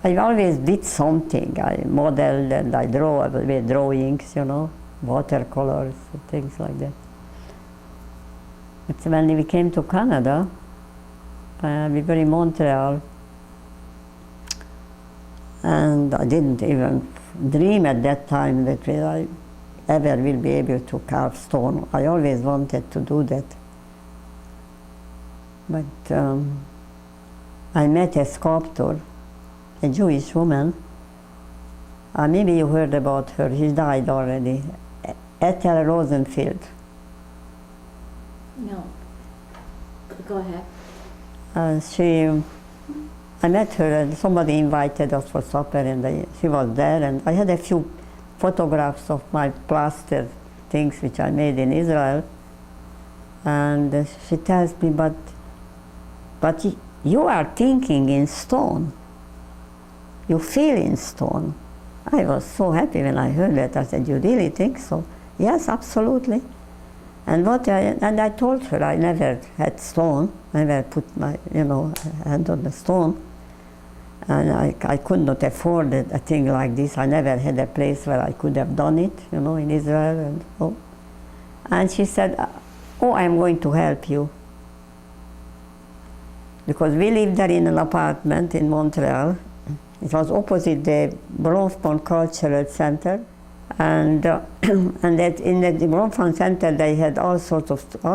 I always did something. I modeled and I draw with drawings, you know, watercolors, things like that. But when we came to Canada, we were in Montreal, and I didn't even dream at that time that I ever will be able to carve stone. I always wanted to do that. But I met a sculptor, a Jewish woman. Maybe you heard about her, she died already. Ethel Rosenfield. No. Go ahead. I met her and somebody invited us for supper and she was there, and I had a few photographs of my plaster things which I made in Israel. And she tells me, but you are thinking in stone. You feel in stone. I was so happy when I heard that. I said, you really think so? Yes, absolutely. And I told her I never had stone. I never put my, hand on the stone. And I could not afford a thing like this. I never had a place where I could have done it, in Israel and so. And she said, oh, I'm going to help you. Because we lived there in an apartment in Montreal. It was opposite the Bronfman Cultural Center. And that in the Bronfman Center they had all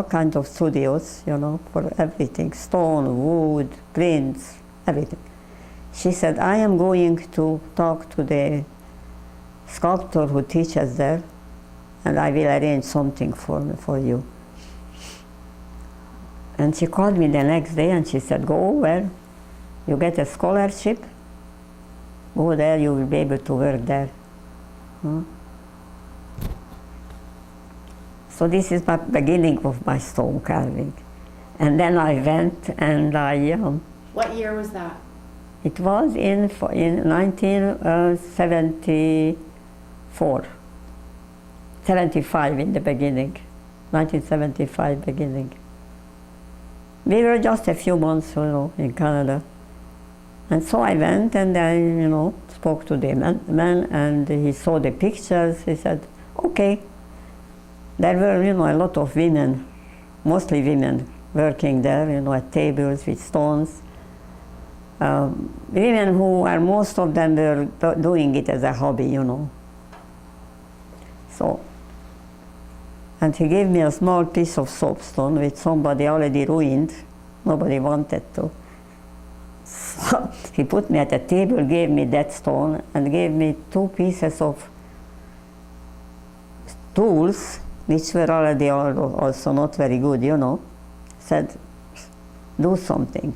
kinds of studios, for everything, stone, wood, prints, everything. She said, I am going to talk to the sculptor who teaches there, and I will arrange something for you. And she called me the next day and she said, go over, you get a scholarship, go there, you will be able to work there. So this is the beginning of my stone carving. And then I went and What year was that? It was in 1974. 75 in the beginning. 1975 beginning. We were just a few months, in Canada. And so I went and I, spoke to the man and he saw the pictures. He said, okay. There were, a lot of women, mostly women, working there, at tables with stones. Women who are, most of them were doing it as a hobby, So, and he gave me a small piece of soapstone which somebody already ruined. Nobody wanted to. So he put me at a table, gave me that stone, and gave me 2 pieces of tools, which were already also not very good, Said, do something.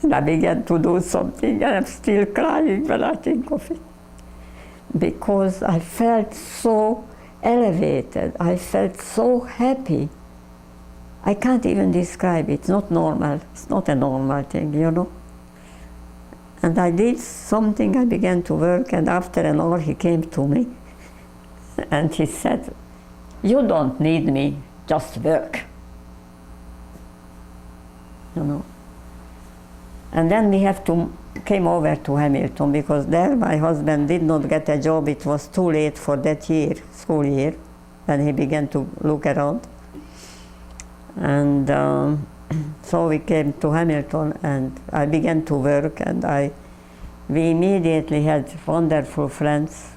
And I began to do something, and I'm still crying when I think of it. Because I felt so elevated, I felt so happy. I can't even describe it, it's not normal, it's not a normal thing, And I did something, I began to work, and after an hour he came to me, and he said, you don't need me, just work. And then we came over to Hamilton, because there my husband did not get a job. It was too late for that year, school year, when he began to look around. And so we came to Hamilton and I began to work, and we immediately had wonderful friends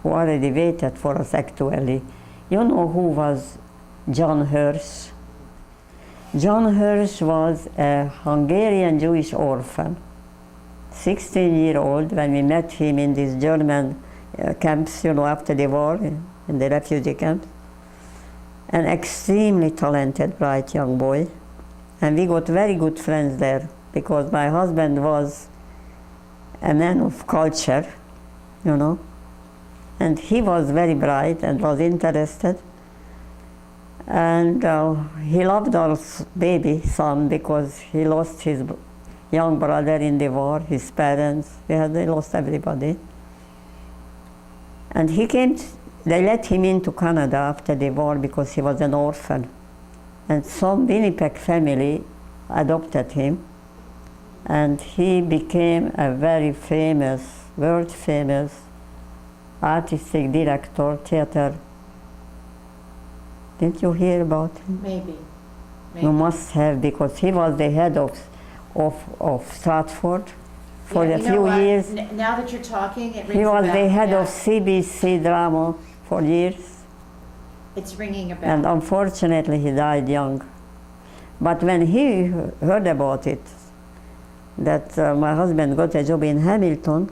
who already waited for us actually. You know who was John Hirsch? John Hirsch was a Hungarian Jewish orphan, 16-year-old, when we met him in these German camps, after the war, in the refugee camps. An extremely talented, bright young boy. And we got very good friends there, because my husband was a man of culture, And he was very bright and was interested. And he loved our baby son, because he lost his young brother in the war, his parents, they lost everybody. And they let him into Canada after the war because he was an orphan. And some Winnipeg family adopted him. And he became a very famous, world famous artistic director, theater. Didn't you hear about him? Maybe. You must have, because he was the head of Stratford for Yeah, a you know few what? years. Now that you're talking, it rings He a was bell. the head Yeah. of CBC drama for years, It's ringing a bell. and unfortunately he died young. But when he heard about it, that my husband got a job in Hamilton,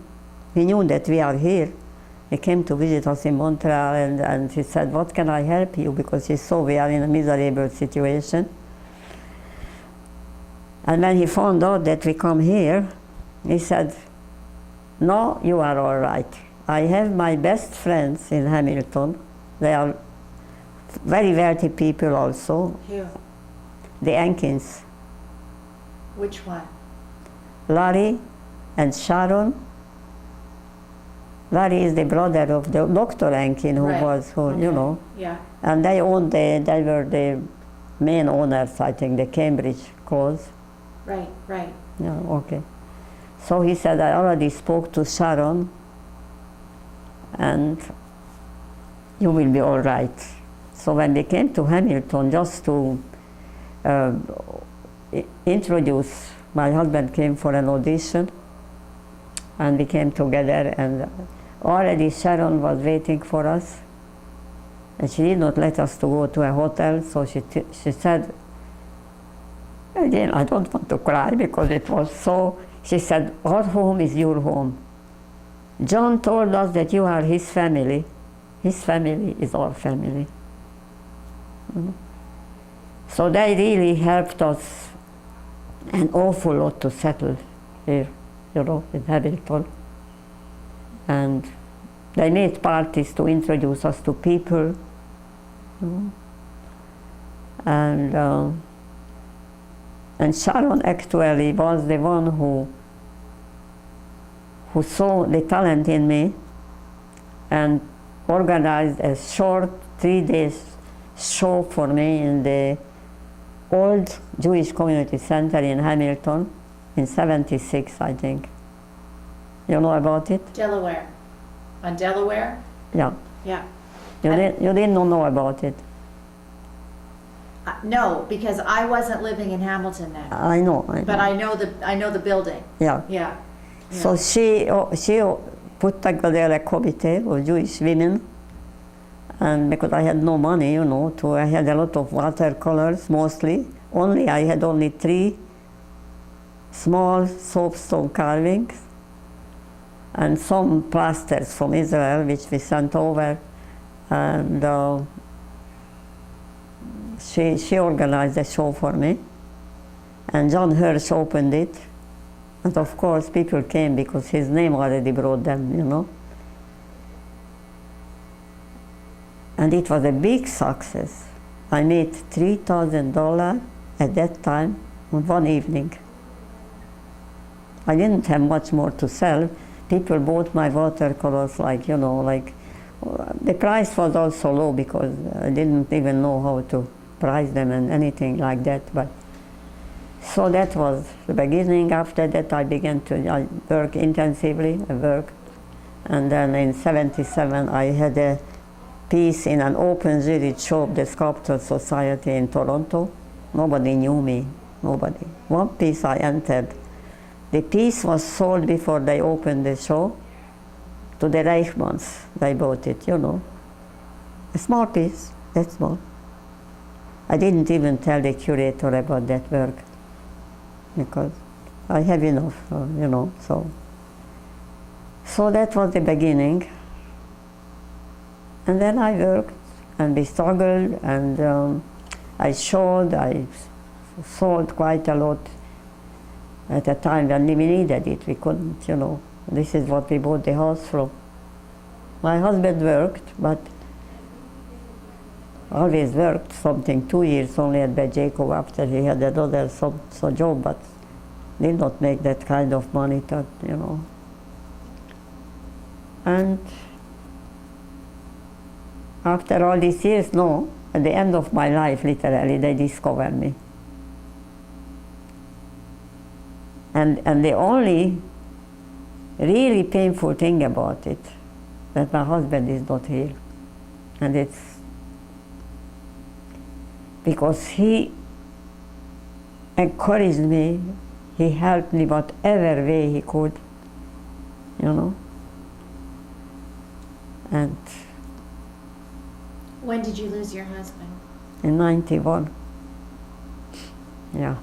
he knew that we are here. He came to visit us in Montreal, and he said, "What can I help you?" Because he saw we are in a miserable situation. And when he found out that we come here, he said, "No, you are all right. I have my best friends in Hamilton. They are very wealthy people also, Who? the Ankins, Which one? Larry and Sharon." Larry is the brother of the Dr. Ankin, who Right. was, you Okay. know, Yeah. and they were the main owners, I think, the Cambridge clothes. Right, right. Yeah, okay. So he said, "I already spoke to Sharon, and you will be all right." So when they came to Hamilton, just to introduce, my husband came for an audition, and we came together, and already Sharon was waiting for us, and she did not let us to go to a hotel, so she said, again, I don't want to cry because it was so, she said, "Our home is your home. John told us that you are his family. His family is our family." So they really helped us an awful lot to settle here, in Hamilton. And they made parties to introduce us to people. And Sharon actually was the one who saw the talent in me and organized a short 3-day show for me in the old Jewish Community Center in Hamilton in '76, I think. You know about it? Delaware. On Delaware? Yeah. Yeah. You didn't know about it. No, because I wasn't living in Hamilton then. I know. But I know the building. Yeah. Yeah. So she put together a committee of Jewish women, and because I had no money, I had a lot of watercolors mostly. I had only 3 small soapstone carvings and some plasters from Israel, which we sent over, and she organized a show for me, and John Hirsch opened it, and of course people came because his name already brought them, And it was a big success. I made $3,000 at that time on one evening. I didn't have much more to sell. People bought my watercolors the price was also low because I didn't even know how to price them and anything like that. But so that was the beginning. After that I began to work intensively. I worked, and then in '77 I had a piece in an open juried show of the Sculptor Society in Toronto. Nobody knew me, nobody. One piece I entered. The piece was sold before they opened the show to the Reichmanns. They bought it, A small piece, that small. I didn't even tell the curator about that work because I have enough, So that was the beginning. And then I worked, and we struggled, and I sold quite a lot at a time when we needed it. We couldn't, this is what we bought the house from. My husband worked, but always worked something, 2 years only at Beth Jacob after he had another job, but did not make that kind of money, And after all these years, at the end of my life, literally, they discovered me. And the only really painful thing about it, that my husband is not here. And it's because he encouraged me, he helped me whatever way he could, you know. And When did you lose your husband? in 91, yeah,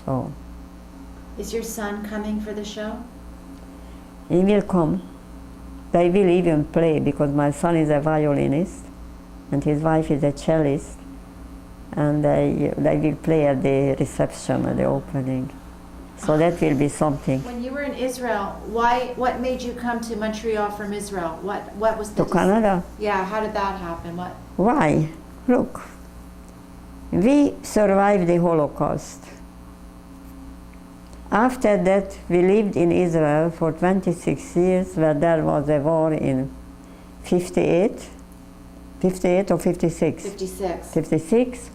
so Is your son coming for the show? he will come. They will even play, because my son is a violinist and his wife is a cellist, and they will play at the reception, at the opening. So that will be something. When you were in Israel, what made you come to Montreal from Israel? What was the To Canada? Yeah, how did that happen? What? Why? Look, we survived the Holocaust. After that, we lived in Israel for 26 years, where there was a war in 58 or 56? 56. 56,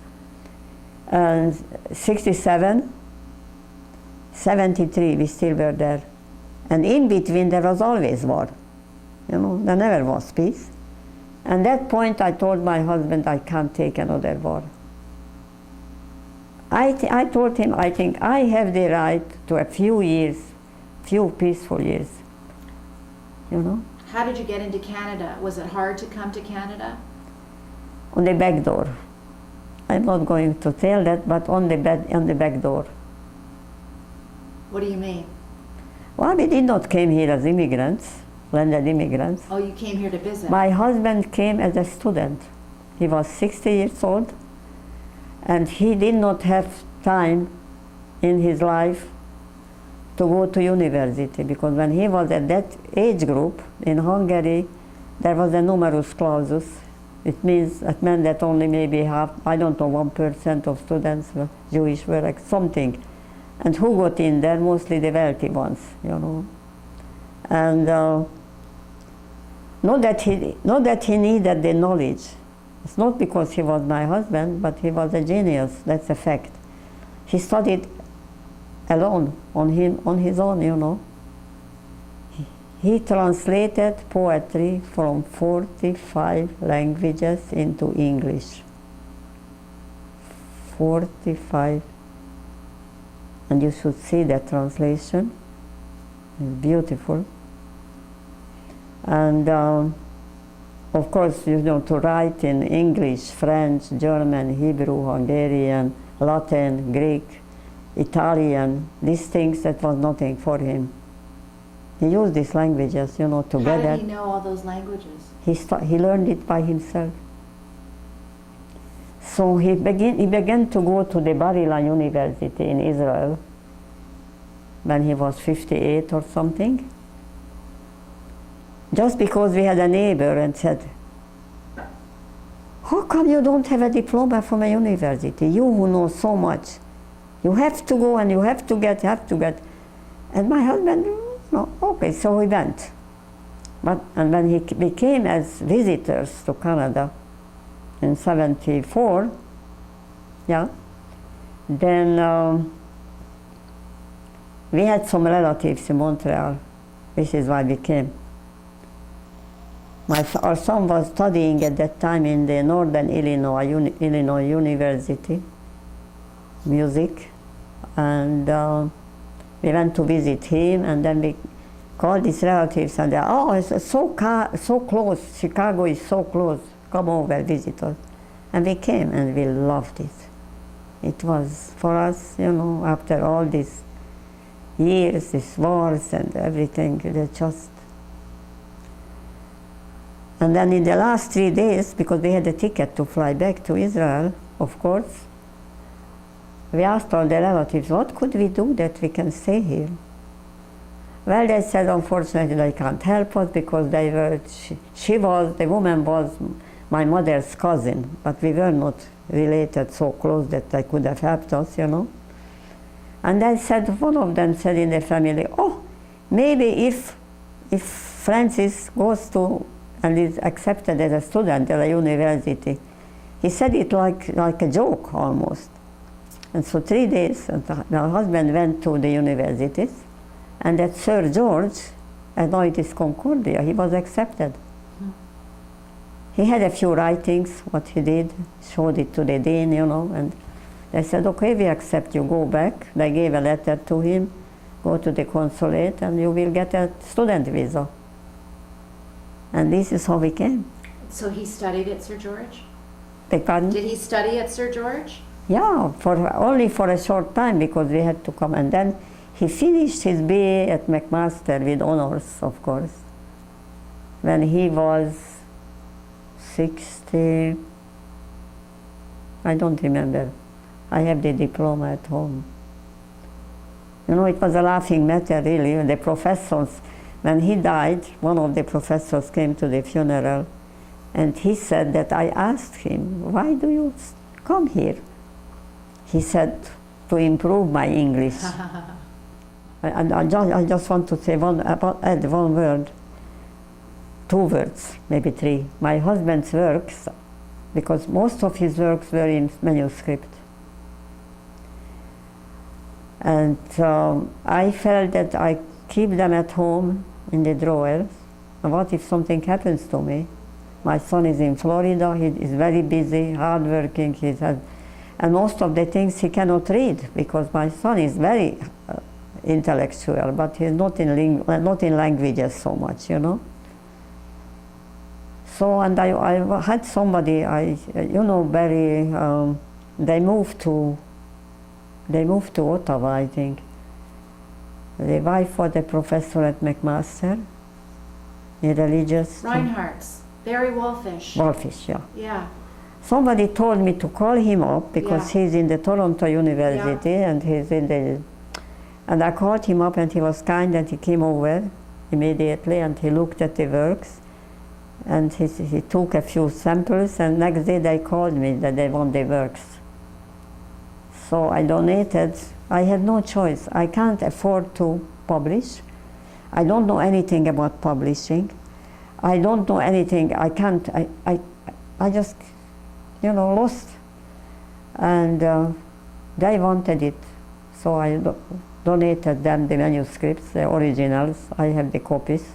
and 67, 73, we still were there. And in between, there was always war. You know, there never was peace. And at that point, I told my husband, I can't take another war. I told him, I think I have the right to a few years, few peaceful years, you know. How did you get into Canada? Was it hard to come to Canada? On the back door. I'm not going to tell that, but on the back door. What do you mean? Well, we did not came here as immigrants, landed immigrants. Oh, you came here to visit. My husband came as a student. He was 60 years old, and he did not have time in his life to go to university, because when he was at that age group in Hungary, there was a numerus clausus. It meant that only maybe half, I don't know, 1% of students were Jewish, were like something. And who got in there? Mostly the wealthy ones, you know. And not that he needed the knowledge. It's not because he was my husband, but he was a genius, that's a fact. He studied alone, on his own, you know. He translated poetry from 45 languages into English. 45. And you should see that translation. It's beautiful. And of course, you know, to write in English, French, German, Hebrew, Hungarian, Latin, Greek, Italian, these things, that was nothing for him. He used these languages, you know, together. How did he know all those languages? He learned it by himself. So he began to go to the Bar-Ilan University in Israel when he was 58 or something. Just because we had a neighbor and said, how come you don't have a diploma from a university? You who know so much. You have to go and you have to get. And my husband, no, okay, so we went. And when we came as visitors to Canada in 74, yeah, then we had some relatives in Montreal, which is why we came. Our son was studying at that time in the Northern Illinois University, music, and we went to visit him, and then we called his relatives, and they, oh, it's so close, Chicago is so close, come over, visit us. And we came, and we loved it. It was, for us, you know, after all these years, these wars and everything, they just... And then in the last 3 days, because we had a ticket to fly back to Israel, of course, we asked all the relatives, what could we do that we can stay here? Well, they said, unfortunately, they can't help us because they were, the woman was my mother's cousin, but we were not related so close that they could have helped us, you know. And they said, one of them said in the family, oh, maybe if Francis goes to and is accepted as a student at a university. He said it like a joke almost. And so 3 days, and my husband went to the universities, and at Sir George, Anointis Concordia, he was accepted. He had a few writings, what he did, showed it to the dean, and they said, okay, we accept you, go back. They gave a letter to him, go to the consulate, and you will get a student visa. And this is how we came. So he studied at Sir George? They can't, Did he study at Sir George? yeah, only for a short time, because we had to come. And then he finished his BA at McMaster with honors, of course, when he was 60, I don't remember. I have the diploma at home. It was a laughing matter, really. The professors, when he died, one of the professors came to the funeral, and he said that I asked him, why do you come here? He said, to improve my English. And I just want to say add one word, 2 words, maybe 3. My husband's works, because most of his works were in manuscript. And I felt that I keep them at home in the drawers. And what if something happens to me? My son is in Florida, he is very busy, hardworking, and most of the things he cannot read, because my son is very intellectual, but he's not in languages so much, So, and I had somebody, very, they moved to Ottawa, I think. The wife was a professor at McMaster, in religious. Reinhardt's, Barry Wolfish. Wolfish, yeah. Yeah. Somebody told me to call him up, because Yeah. he's in the Toronto University, and he's in the, and I called him up, and he was kind, and he came over immediately, and he looked at the works, and he took a few samples, and next day they called me that they want the works. So I donated. I had no choice. I can't afford to publish. I don't know anything about publishing. I don't know anything. I can't. I just, lost. And they wanted it, so I donated them the manuscripts, the originals. I have the copies.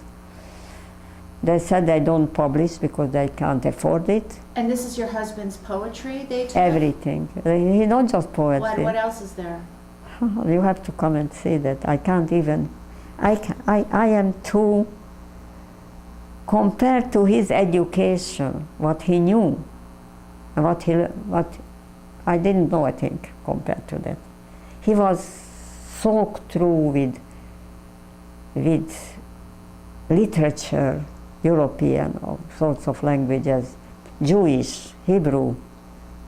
They said they don't publish because they can't afford it. And this is your husband's poetry they took? Everything. He not just poetry. What else is there? You have to come and see that. I can't even. I am too. Compared to his education, what he knew, and what I didn't know, I think, compared to that. He was soaked through with literature, European, all sorts of languages, Jewish, Hebrew,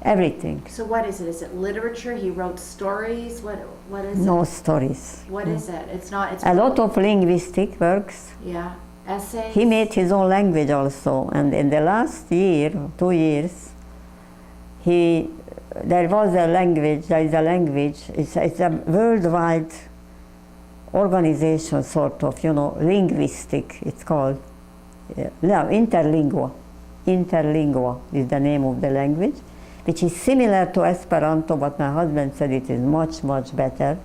everything. So what is it? Is it literature? He wrote stories? What is it? No stories. What is it? It's not. It's a lot of linguistic works. Yeah, essays. He made his own language also, and in the last 2 years, there is a language. It's a worldwide organization, sort of, linguistic. It's called. Interlingua. Interlingua is the name of the language, which is similar to Esperanto, but my husband said it is much, much better.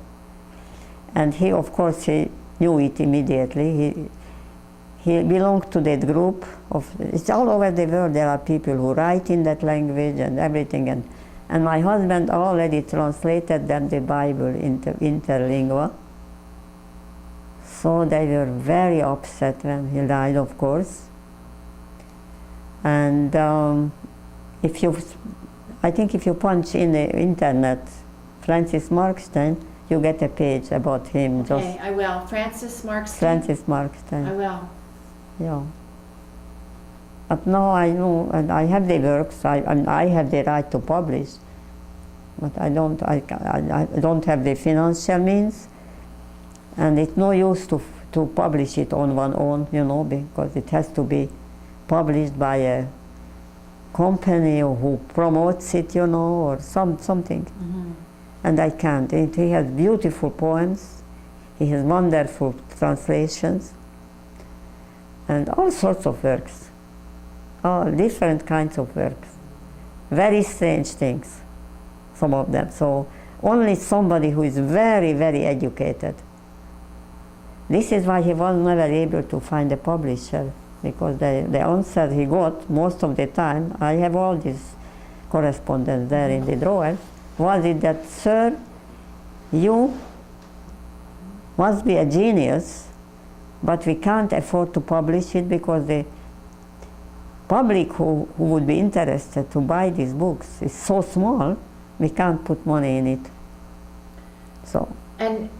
And he, of course, he knew it immediately. He belonged to that group it's all over the world. There are people who write in that language and everything. And my husband already translated them the Bible into Interlingua. So they were very upset when he died, of course. And I think if you punch in the internet Francis Markstein, you get a page about him. Okay, I will. Francis Markstein? Francis Markstein. I will. Yeah. But now I know, and I have the works, I have the right to publish, but I don't have the financial means. And it's no use to publish it on one own, because it has to be published by a company who promotes it, or something. Mm-hmm. And I can't. He has beautiful poems. He has wonderful translations, and all sorts of works, all different kinds of works. Very strange things, some of them. So only somebody who is very, very educated. This is why he was never able to find a publisher, because the answer he got most of the time, I have all this correspondence there in the drawer, was it that, sir, you must be a genius, but we can't afford to publish it because the public who would be interested to buy these books is so small, we can't put money in it. So. And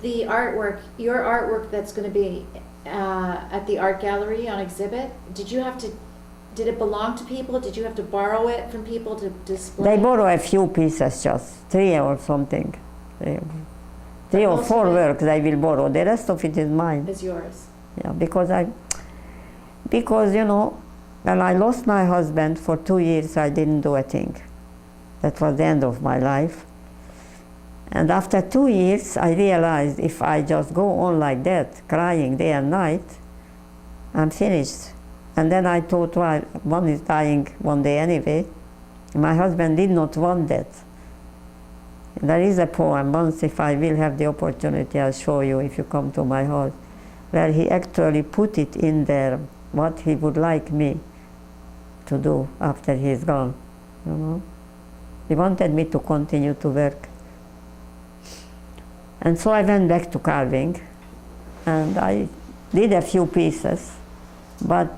the artwork, your artwork that's going to be at the art gallery on exhibit, did it belong to people? Did you have to borrow it from people to display? They borrow a few pieces, just 3 or something. 3 or 4 works they will borrow. The rest of it is mine. Is yours. Yeah, because you know, when I lost my husband for 2 years, I didn't do a thing. That was the end of my life. And after 2 years, I realized if I just go on like that, crying day and night, I'm finished. And then I thought, well, one is dying one day anyway. My husband did not want that. There is a poem, once if I will have the opportunity, I'll show you if you come to my house, where he actually put it in there, what he would like me to do after he's gone, you know. He wanted me to continue to work. And so I went back to carving, and I did a few pieces, but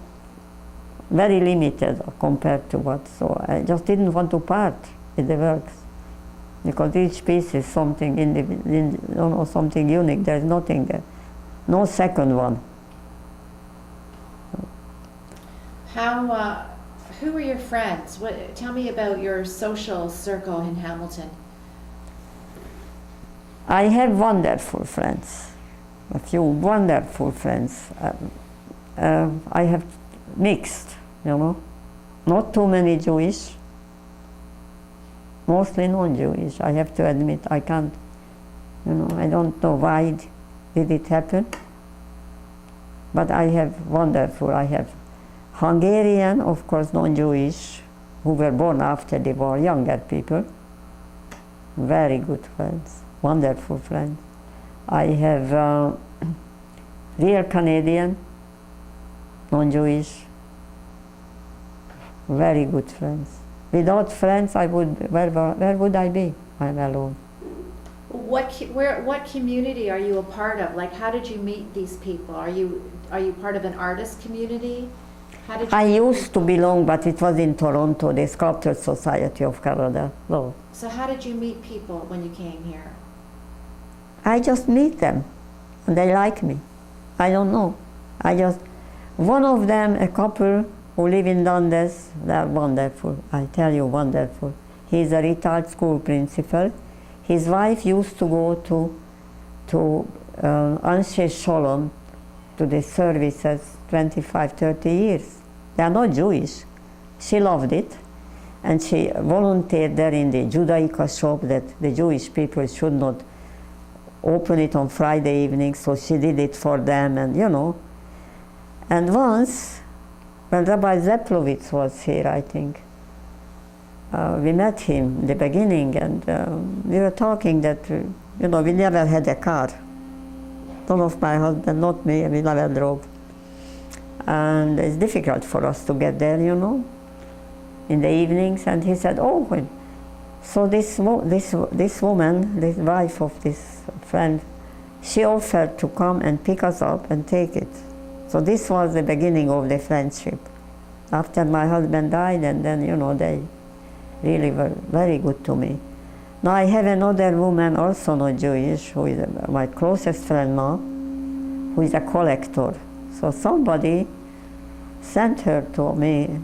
very limited compared to what. So I just didn't want to part with the works, because each piece is something something unique. There's nothing there, no second one. Who were your friends? Tell me about your social circle in Hamilton. I have wonderful friends, a few wonderful friends. I have mixed, you know, not too many Jewish, mostly non-Jewish. I have to admit, I can't, you know, I don't know why did it happen, but I have wonderful. I have Hungarian, of course, non-Jewish, who were born after the war, younger people, very good friends, wonderful friends. I have real Canadian, non-Jewish, very good friends. Without friends, where would I be? I'm alone. What community are you a part of? Like, how did you meet these people? Are you part of an artist community? I used to belong, but it was in Toronto, the Sculptors Society of Canada. No. So how did you meet people when you came here? I just meet them, and they like me. I don't know. One of them, a couple who live in Dundas, they're wonderful. I tell you, wonderful. He's a retired school principal. His wife used to go to Anshe Sholom, to the services 25, 30 years. They are not Jewish. She loved it, and she volunteered there in the Judaica shop that the Jewish people should not open it on Friday evening, so she did it for them, and you know. And once, when Rabbi Zeplowitz was here, I think, we met him in the beginning, and we were talking that, you know, we never had a car. None of my husband, not me, we never drove. And it's difficult for us to get there, you know, in the evenings. And he said, oh, so this woman, the wife of this friend, she offered to come and pick us up and take it. So this was the beginning of the friendship. After my husband died, and then, you know, they really were very good to me. Now I have another woman, also not Jewish, who is my closest friend now, who is a collector. So somebody sent her to me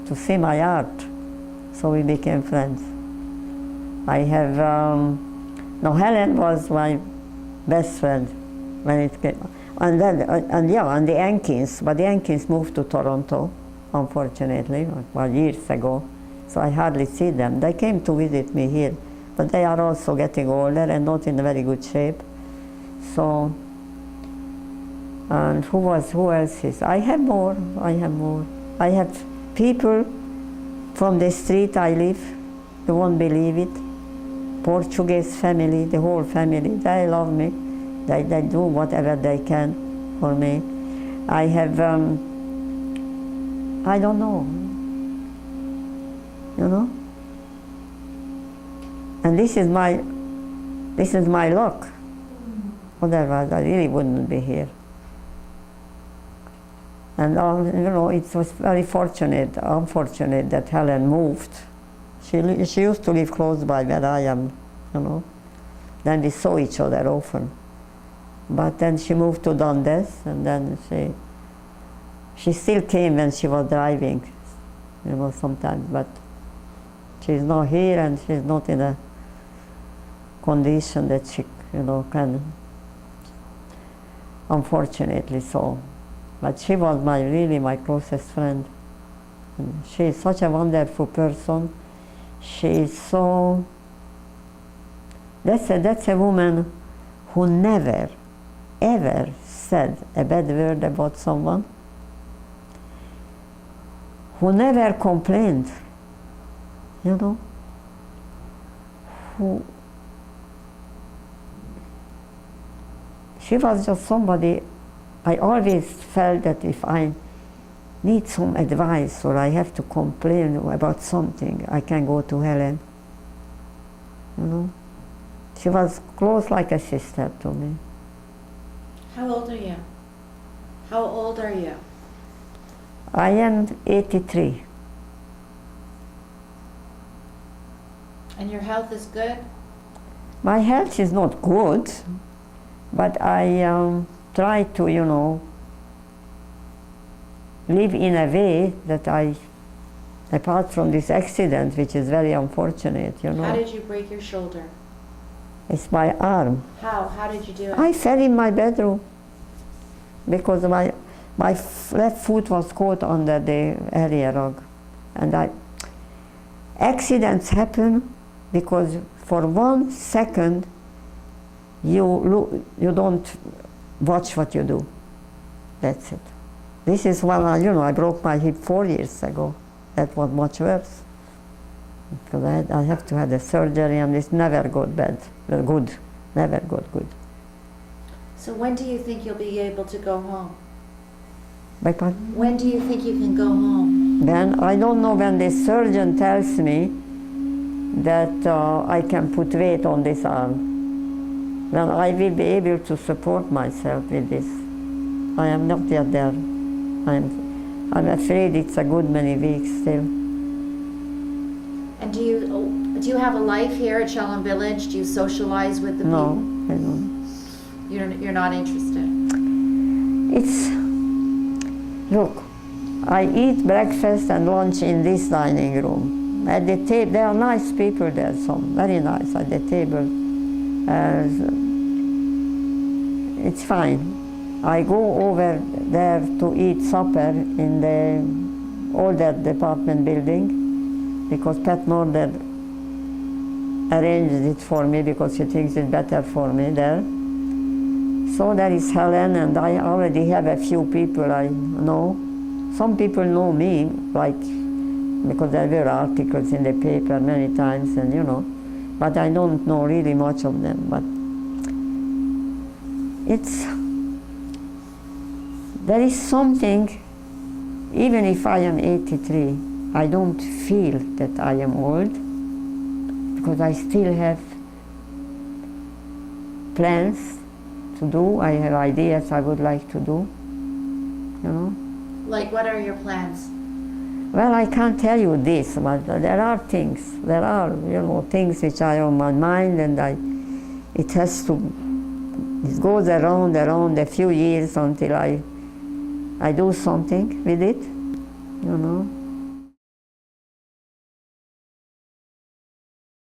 to see my art, so we became friends. I have, Helen was my best friend when it came, and then, and the Ankins, but the Ankins moved to Toronto, unfortunately, well, years ago, so I hardly see them. They came to visit me here, but they are also getting older and not in very good shape. So, and who else is? I have more. I have people from the street I live You won't believe it. Portuguese family, the whole family, they love me. They do whatever they can for me. I have, I don't know, you know? And this is my luck. Otherwise, I really wouldn't be here. And you know, it was very unfortunate that Helen moved. She used to live close by where I am, you know. Then we saw each other often. But then she moved to Dundas, and then she still came when she was driving, you know, sometimes. But she's not here, and she's not in a condition that she, you know, can. Unfortunately, so. But she was really my closest friend. And she is such a wonderful person. She is so. That's a woman who never, ever said a bad word about someone, who never complained, you know, she was just somebody. I always felt that if I need some advice or I have to complain about something, I can go to Helen, you know. She was close like a sister to me. How old are you? How old are you? I am 83. And your health is good? My health is not good, but I try to, you know, live in a way that apart from this accident, which is very unfortunate, you know. How did you break your shoulder? It's my arm. How? How did you do it? I fell in my bedroom because my left foot was caught under the area rug. And accidents happen because for 1 second you don't watch what you do. That's it. This is when I broke my hip 4 years ago. That was much worse. Because I have to have the surgery, and it's never got good. Never got good. So when do you think you'll be able to go home? Beg pardon? When do you think you can go home? Then I don't know when the surgeon tells me that I can put weight on this arm. Then I will be able to support myself with this. I am not yet there. I'm afraid it's a good many weeks still. And do you have a life here at Shalom Village? Do you socialize with the No, people? I don't. You're not interested? Look, I eat breakfast and lunch in this dining room. At the table, there are nice people there, some very nice at the table. It's fine. I go over there to eat supper in the older department building because Pat Norder arranged it for me because she thinks it's better for me there. So there is Helen, and I already have a few people I know. Some people know me, like, because there were articles in the paper many times, and you know, but I don't know really much of them. But there is something, even if I am 83, I don't feel that I am old, because I still have plans to do. I have ideas I would like to do, you know. Like, what are your plans? Well, I can't tell you this, but there are things. There are, you know, things which are on my mind, and it goes around a few years until I do something with it, you know.